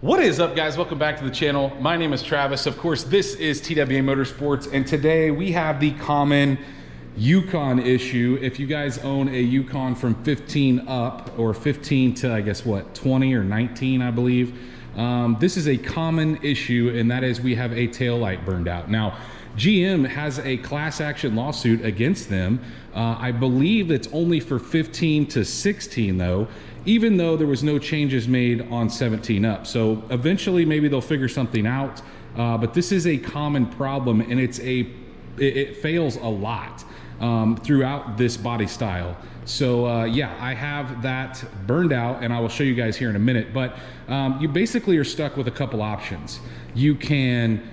What is up, guys? Welcome back to the channel. My name is Travis. Of course, this is TWA Motorsports, and today we have the common Yukon issue. If you guys own a Yukon from 15 up, or 15 to, I guess, what, 20 or 19, I believe, this is a common issue, and that is we have a tail light burned out. Now, GM has a class action lawsuit against them. I believe it's only for 15 to 16 though, even though there was no changes made on 17 up. So eventually maybe they'll figure something out, but this is a common problem, and it fails a lot throughout this body style. So yeah, I have that burned out, and I will show you guys here in a minute, but you basically are stuck with a couple options. You can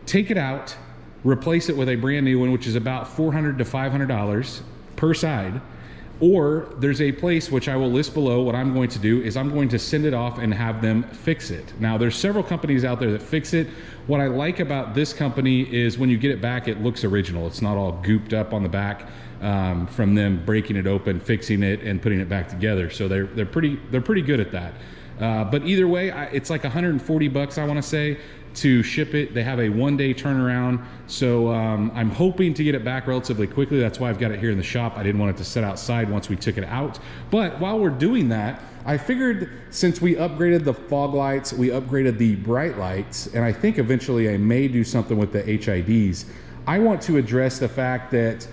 take it out, replace it with a brand new one, which is about $400 to $500 per side. Or there's a place which I will list below. What I'm going to do is I'm going to send it off and have them fix it. Now, there's several companies out there that fix it. What I like about this company is when you get it back, it looks original. It's not all gooped up on the back from them breaking it open, fixing it, and putting it back together. So they're pretty good at that. But either way, it's like 140 bucks, I want to say, to ship it. They have a one-day turnaround, so I'm hoping to get it back relatively quickly. That's why I've got it here in the shop. I didn't want it to sit outside once we took it out. But while we're doing that, I figured since we upgraded the fog lights, we upgraded the bright lights, and I think eventually I may do something with the HIDs. I want to address the fact that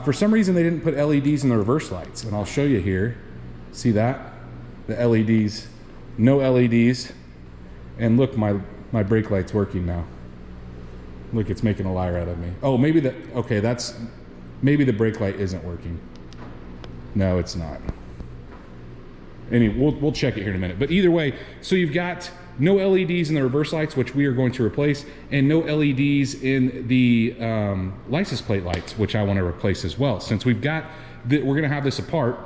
for some reason they didn't put LEDs in the reverse lights, and I'll show you here. See that? The LEDs, no LEDs, and look, my brake light's working now. Look, it's making a liar out of me. Oh, maybe maybe the brake light isn't working. No, it's not. Anyway, we'll check it here in a minute. But either way, so you've got no LEDs in the reverse lights, which we are going to replace, and no LEDs in the license plate lights, which I want to replace as well. Since we're going to have this apart,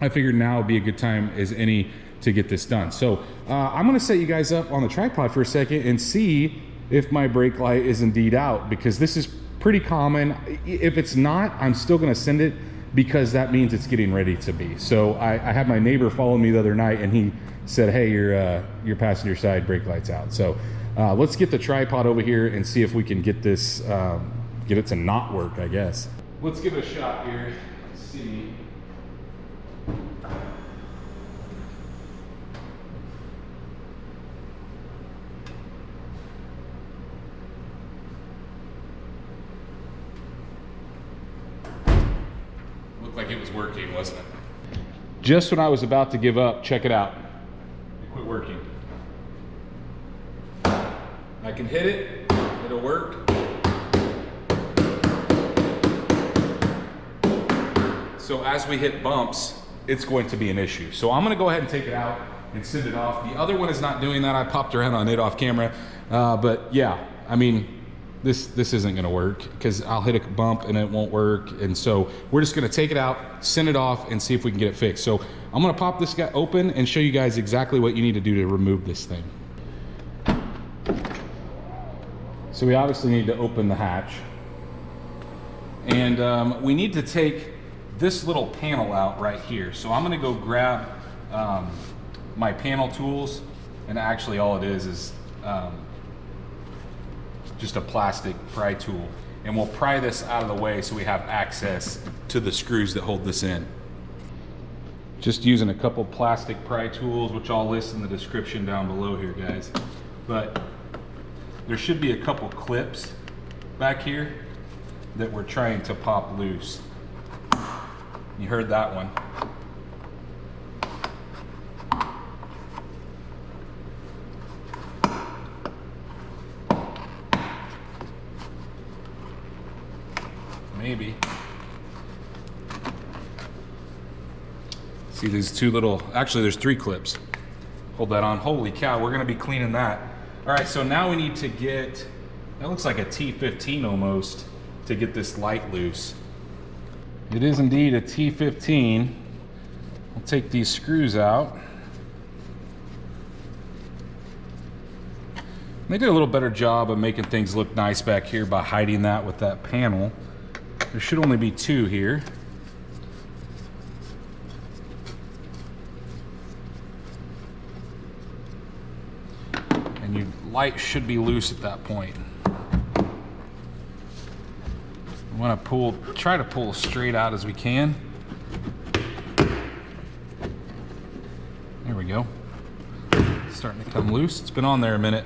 I figured now would be a good time as any to get this done. So I'm gonna set you guys up on the tripod for a second and see if my brake light is indeed out, because this is pretty common. If it's not, I'm still gonna send it, because that means it's getting ready to be. So I had my neighbor follow me the other night, and he said, hey, your passenger side brake light's out. So let's get the tripod over here and see if we can get this, get it to not work, I guess. Let's give it a shot here. Let's see. Like it was working, wasn't it? Just when I was about to give up, check it out. It quit working. I can hit it, it'll work. So as we hit bumps, it's going to be an issue. So I'm gonna go ahead and take it out and send it off. The other one is not doing that. I popped around on it off camera. But yeah, I mean, this isn't gonna work, because I'll hit a bump and it won't work. And so we're just gonna take it out, send it off, and see if we can get it fixed. So I'm gonna pop this guy open and show you guys exactly what you need to do to remove this thing. So we obviously need to open the hatch, and we need to take this little panel out right here. So I'm gonna go grab my panel tools, and actually all it is just a plastic pry tool, and we'll pry this out of the way so we have access to the screws that hold this in. Just using a couple plastic pry tools, which I'll list in the description down below here, guys. But there should be a couple clips back here that we're trying to pop loose. You heard that one. Maybe. See these two little, actually there's 3 clips. Hold that on. Holy cow, we're gonna be cleaning that. All right, so now we need to get, that looks like a T15 almost, to get this light loose. It is indeed a T15. I'll take these screws out. They did a little better job of making things look nice back here by hiding that with that panel. There should only be 2 here. and your light should be loose at that point. We want to try to pull as straight out as we can. There we go. It's starting to come loose. It's been on there a minute.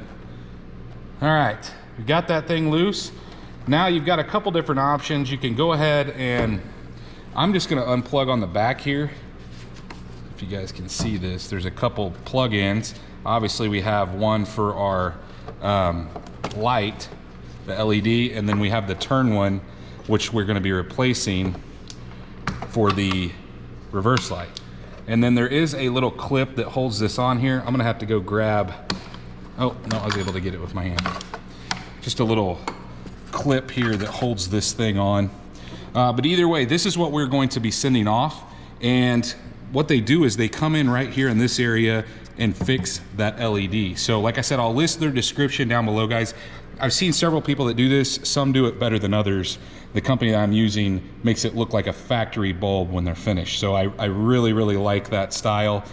All right, we got that thing loose. Now you've got a couple different options. You can go ahead and, I'm just gonna unplug on the back here. If you guys can see this, there's a couple plug-ins. Obviously we have one for our light, the LED, and then we have the turn one, which we're gonna be replacing for the reverse light. And then there is a little clip that holds this on here. I'm gonna have to go grab, oh, no, I was able to get it with my hand. Just a little clip here that holds this thing on. But either way, this is what we're going to be sending off. And what they do is they come in right here in this area and fix that LED. So like I said, I'll list their description down below, guys. I've seen several people that do this. Some do it better than others. The company that I'm using makes it look like a factory bulb when they're finished. So I really, really like that style.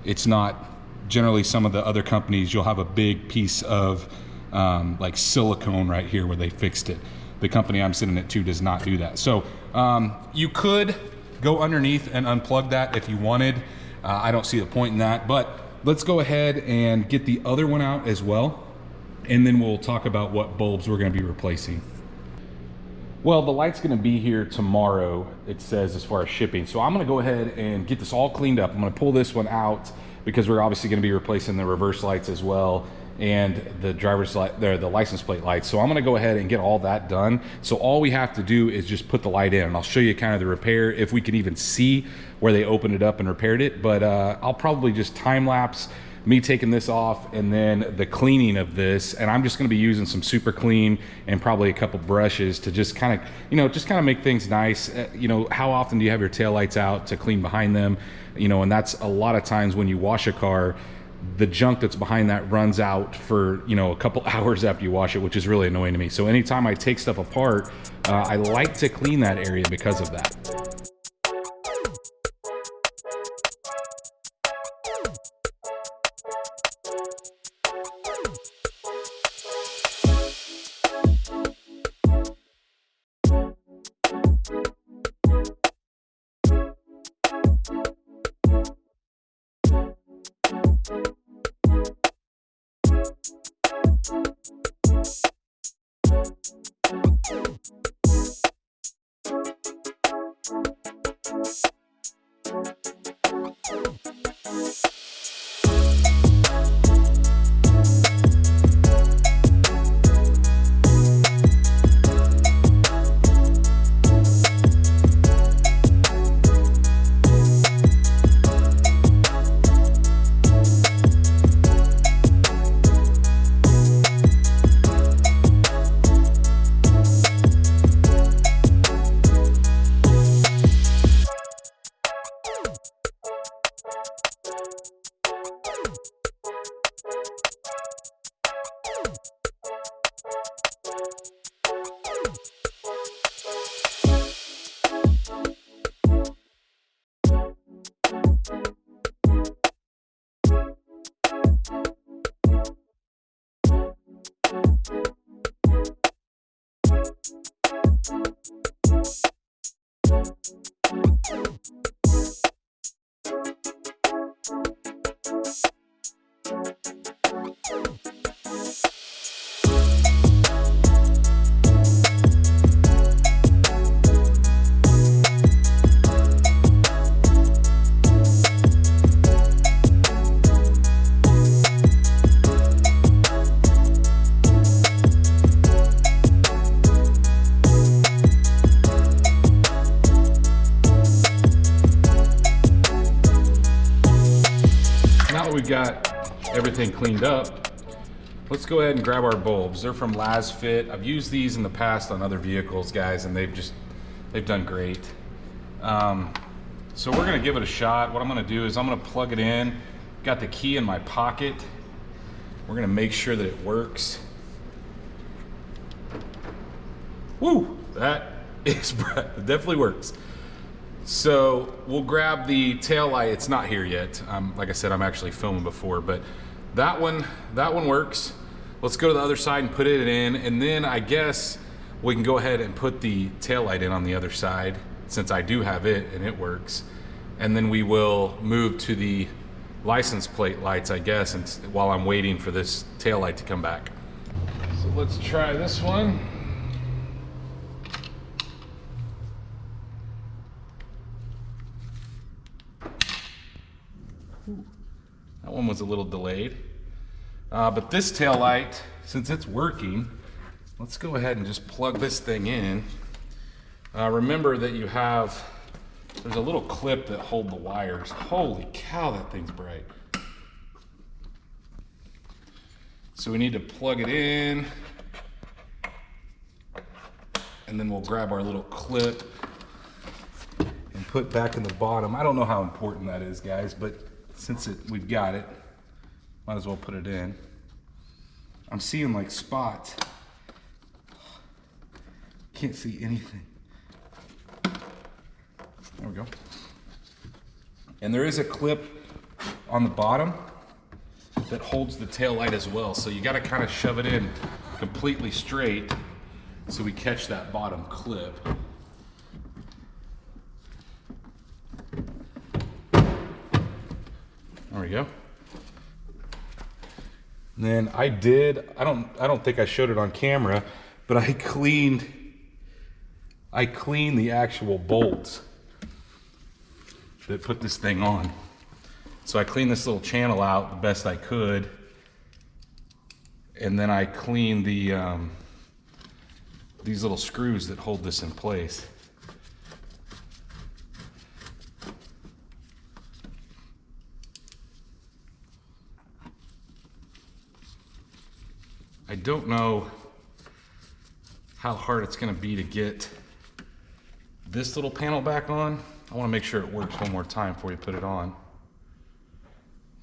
It's not generally some of the other companies, you'll have a big piece of like silicone right here where they fixed it. The company I'm sending it to does not do that. So you could go underneath and unplug that if you wanted. I don't see the point in that, but let's go ahead and get the other one out as well. And then we'll talk about what bulbs we're gonna be replacing. Well, the light's gonna be here tomorrow, it says, as far as shipping. So I'm gonna go ahead and get this all cleaned up. I'm gonna pull this one out because we're obviously gonna be replacing the reverse lights as well, and the driver's light, the license plate lights. So I'm gonna go ahead and get all that done. So all we have to do is just put the light in, and I'll show you kind of the repair, if we can even see where they opened it up and repaired it. But I'll probably just time lapse me taking this off and then the cleaning of this. And I'm just gonna be using some super clean and probably a couple brushes to just kind of, you know, just kind of make things nice. You know, how often do you have your taillights out to clean behind them? You know, and that's a lot of times when you wash a car, the junk that's behind that runs out for, you know, a couple hours after you wash it, which is really annoying to me. So anytime I take stuff apart, I like to clean that area because of that. We've got everything cleaned up. Let's go ahead and grab our bulbs. They're from LazFit. I've used these in the past on other vehicles, guys, and they've done great. So we're gonna give it a shot. What I'm gonna do is I'm gonna plug it in. Got the key in my pocket. We're gonna make sure that it works. Woo, that is, it definitely works. So we'll grab the tail light. It's not here yet. Like I said, I'm actually filming before, but that one works. Let's go to the other side and put it in, and then I guess we can go ahead and put the taillight in on the other side, since I do have it and it works. And then we will move to the license plate lights, I guess, and while I'm waiting for this taillight to come back. So let's try this one. That one was a little delayed. But this taillight, since it's working, let's go ahead and just plug this thing in. Remember that there's a little clip that holds the wires. Holy cow, that thing's bright. So we need to plug it in, and then we'll grab our little clip and put back in the bottom. I don't know how important that is, guys, but since we've got it, might as well put it in. I'm seeing like spots. Can't see anything. There we go. And there is a clip on the bottom that holds the tail light as well. So you got to kind of shove it in completely straight so we catch that bottom clip. There we go. And then I don't think I showed it on camera, but I cleaned the actual bolts that put this thing on. So I cleaned this little channel out the best I could, and then I cleaned these little screws that hold this in place. I don't know how hard it's going to be to get this little panel back on. I want to make sure it works one more time before you put it on.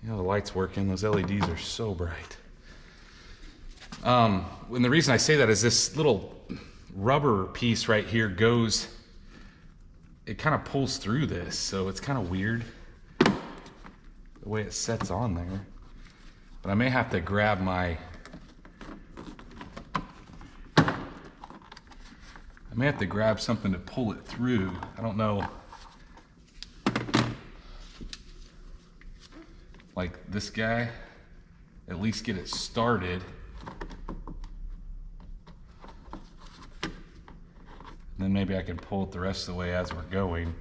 You know, the light's working. Those LEDs are so bright. And the reason I say that is this little rubber piece right here it kind of pulls through this, so it's kind of weird the way it sets on there. But I may have to grab something to pull it through. I don't know. Like this guy, at least get it started. And then maybe I can pull it the rest of the way as we're going.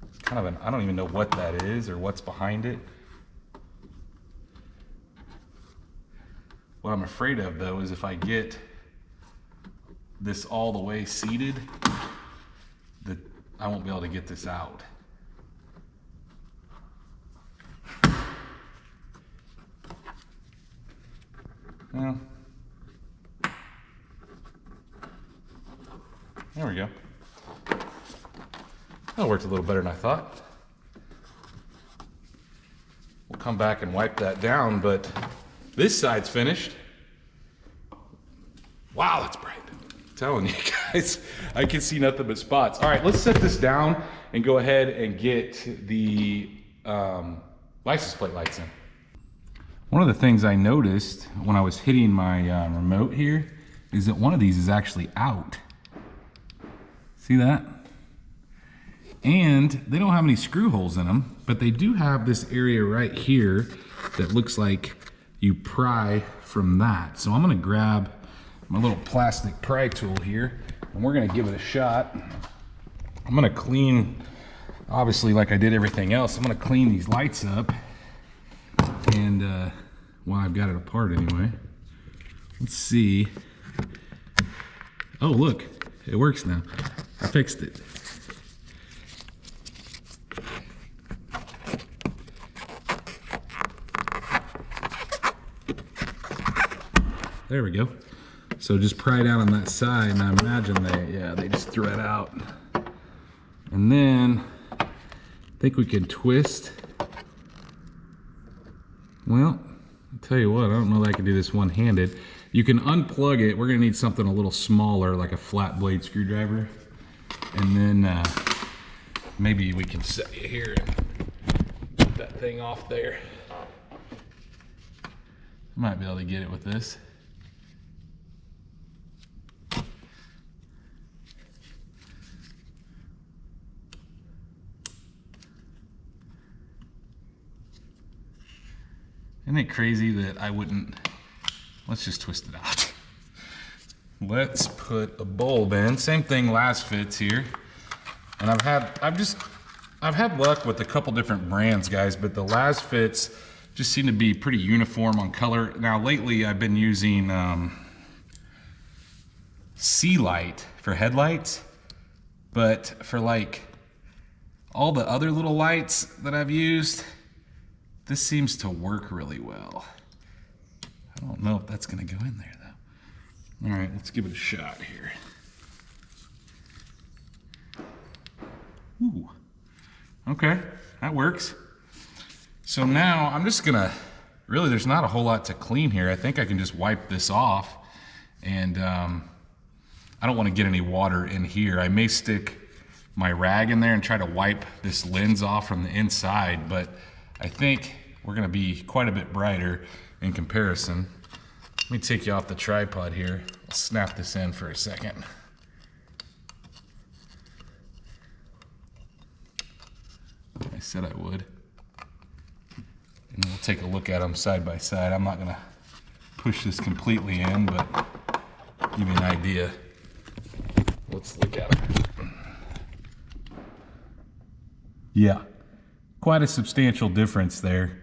It's kind of I don't even know what that is or what's behind it. What I'm afraid of though is if I get this all the way seated, that I won't be able to get this out. Well, there we go. That worked a little better than I thought. We'll come back and wipe that down, but this side's finished. Wow, that's bright. I'm telling you guys, I can see nothing but spots. All right, let's set this down and go ahead and get the license plate lights in. One of the things I noticed when I was hitting my remote here is that one of these is actually out. See that? And they don't have any screw holes in them, but they do have this area right here that looks like you pry from that. So I'm gonna grab my little plastic pry tool here and we're gonna give it a shot. I'm gonna clean, obviously like I did everything else, I'm gonna clean these lights up. And well, I've got it apart anyway. Let's see. Oh, look, it works now. I fixed it. There we go. So just pry down on that side, and I imagine they just threw it out. And then I think we can twist. Well, I'll tell you what, I don't know that I can do this one-handed. You can unplug it. We're gonna need something a little smaller, like a flat blade screwdriver. And then maybe we can set you here and get that thing off there. Might be able to get it with this. Isn't it crazy that I wouldn't? Let's just twist it out. Let's put a bulb in. Same thing last fits here. And I've had luck with a couple different brands, guys, but the last fits just seem to be pretty uniform on color. Now lately I've been using Taillight for headlights, but for like all the other little lights that I've used, this seems to work really well. I don't know if that's gonna go in there though. All right, let's give it a shot here. Ooh, okay, that works. So now I'm just gonna, really there's not a whole lot to clean here. I think I can just wipe this off, and I don't wanna get any water in here. I may stick my rag in there and try to wipe this lens off from the inside, but I think we're gonna be quite a bit brighter in comparison. Let me take you off the tripod here. I'll snap this in for a second. I said I would. And we'll take a look at them side by side. I'm not gonna push this completely in, but give you an idea. Let's look at them. Yeah, quite a substantial difference there.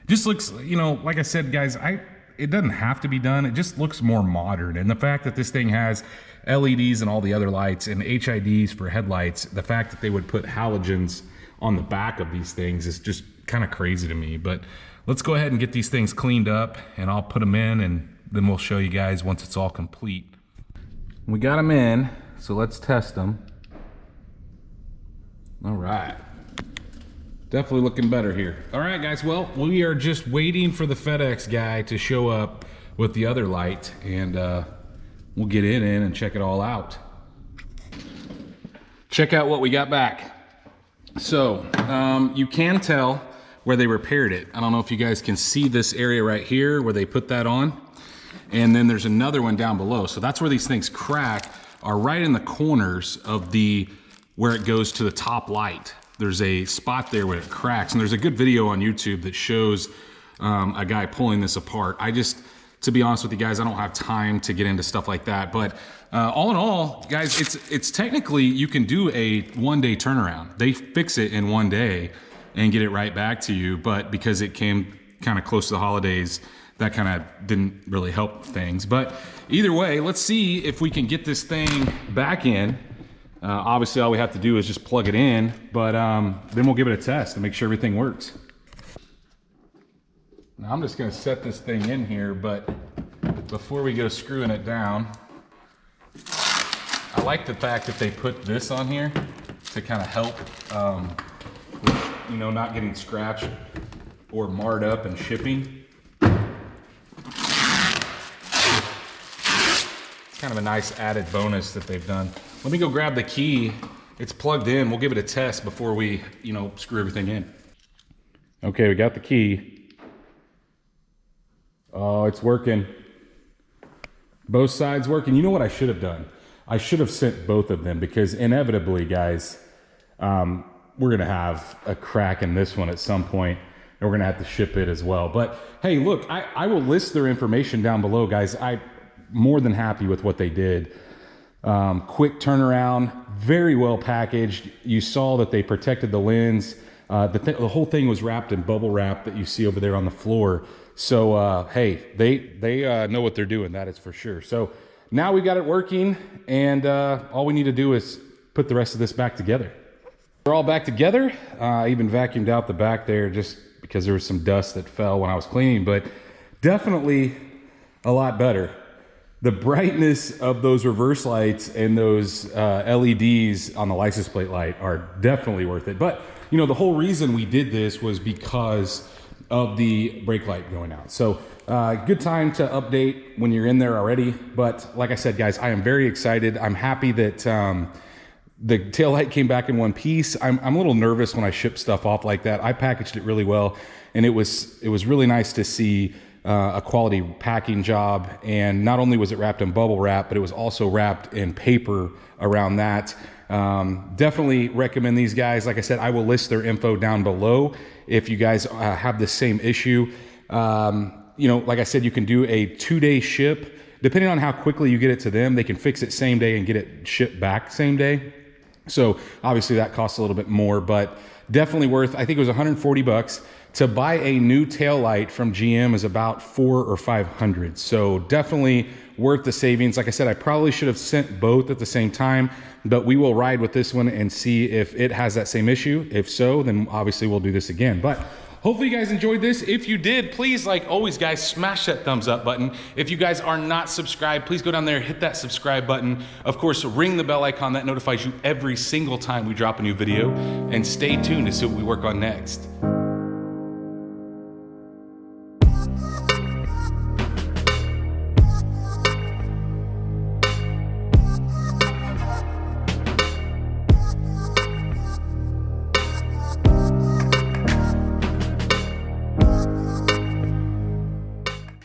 Just looks, you know, like I said, guys, it doesn't have to be done. It just looks more modern. And the fact that this thing has LEDs and all the other lights and HIDs for headlights, the fact that they would put halogens on the back of these things is just kind of crazy to me. But let's go ahead and get these things cleaned up, and I'll put them in, and then we'll show you guys once it's all complete. We got them in, so let's test them. All right. Definitely looking better here. All right, guys, well, we are just waiting for the FedEx guy to show up with the other light, and we'll get in and check it all out. Check out what we got back. So, you can tell where they repaired it. I don't know if you guys can see this area right here where they put that on. And then there's another one down below. So that's where these things crack, are right in the corners of where it goes to the top light. There's a spot there where it cracks, and there's a good video on YouTube that shows a guy pulling this apart. To be honest with you guys, I don't have time to get into stuff like that, but all in all, guys, it's technically, you can do a one-day turnaround. They fix it in one day and get it right back to you, but because it came kind of close to the holidays, that kind of didn't really help things. But either way, let's see if we can get this thing back in. Obviously, all we have to do is just plug it in, but then we'll give it a test to make sure everything works. Now, I'm just gonna set this thing in here, but before we go screwing it down, I like the fact that they put this on here to kind of help with, you know, not getting scratched or marred up and shipping. It's kind of a nice added bonus that they've done. Let me go grab the key. It's plugged in. We'll give it a test before we, you know, screw everything in. Okay, we got the key. Oh, it's working. Both sides working. You know what I should have done? I should have sent both of them, because inevitably, guys, we're gonna have a crack in this one at some point, and we're gonna have to ship it as well. But hey, look, I will list their information down below, guys. I'm more than happy with what they did. Quick turnaround, very well packaged. You saw that they protected the lens. The whole thing was wrapped in bubble wrap that you see over there on the floor. So hey, they know what they're doing, that is for sure. So now we got it working, and all we need to do is put the rest of this back together. We're all back together. I even vacuumed out the back there just because there was some dust that fell when I was cleaning, but definitely a lot better. The brightness of those reverse lights and those LEDs on the license plate light are definitely worth it. But you know, the whole reason we did this was because of the brake light going out. So good time to update when you're in there already. But like I said, guys, I am very excited. I'm happy that the taillight came back in one piece. I'm a little nervous when I ship stuff off like that. I packaged it really well, and it was really nice to see a quality packing job. And not only was it wrapped in bubble wrap, but it was also wrapped in paper around that. Definitely recommend these guys. Like I said, I will list their info down below if you guys have the same issue. You know, like I said, you can do a 2-day ship. Depending on how quickly you get it to them, they can fix it same day and get it shipped back same day. So obviously that costs a little bit more, but definitely worth, I think it was 140 bucks. To buy a new tail light from GM is about 400 or 500. So definitely worth the savings. Like I said, I probably should have sent both at the same time, but we will ride with this one and see if it has that same issue. If so, then obviously we'll do this again. But hopefully you guys enjoyed this. If you did, please, like always guys, smash that thumbs up button. If you guys are not subscribed, please go down there, hit that subscribe button. Of course, ring the bell icon. That notifies you every single time we drop a new video. And stay tuned to see what we work on next.